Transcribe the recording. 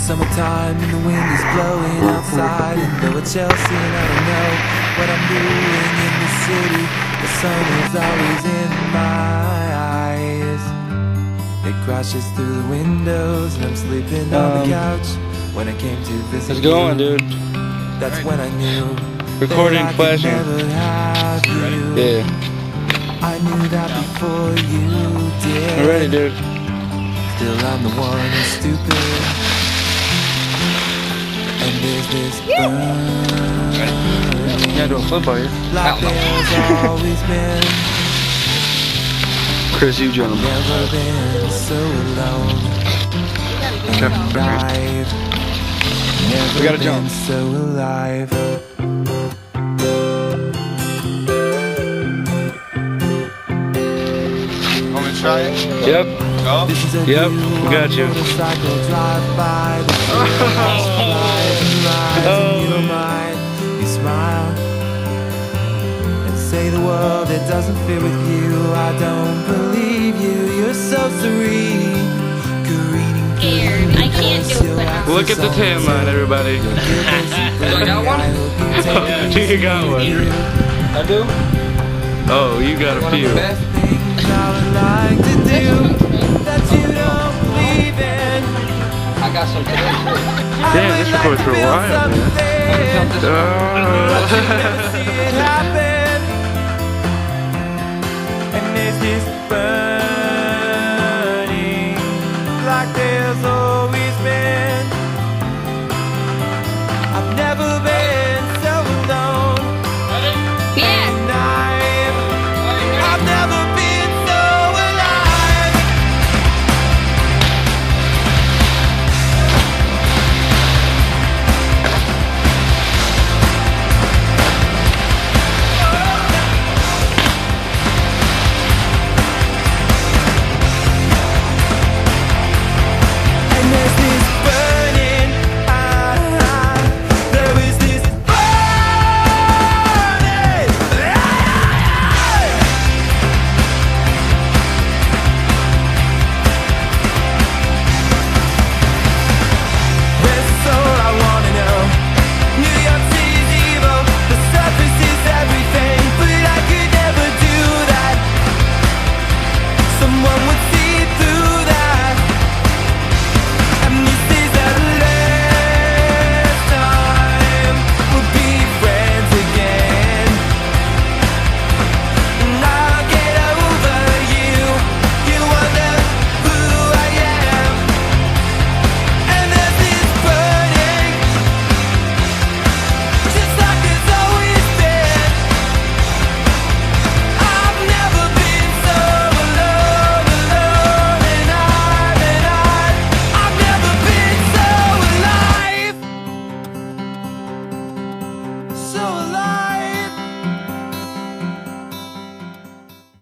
summertime and the wind is blowing outside, and though it's Chelsea and I don't know what I'm doing in the city, the sun is always in my eyes. It crashes through the windows and I'm sleeping on the couch. When I came to visit How's it going, dude? That's when I knew recording that I flashing. could never have you. Yeah. I knew that before you did. I'm ready, dude. Still I'm the one who's stupid. And there's this burn. You gotta do a flip, are you? Like there's always been. Chris, you jump. Never been so alone. Okay. I've never We gotta been jump. so alive. Want me to try it? Yep. Go? This is a Yep, view we got on you. motorcycle drive by. The flies and rise in your mind. You smile and say the world it doesn't fit with you. I don't believe you. You're so serene. Scared. I can't do it. Look at the tan line, everybody. I got one? You got one. I do? Oh, you got a few. I got some today too. Damn, this recorded for a while, man. And there's this burn.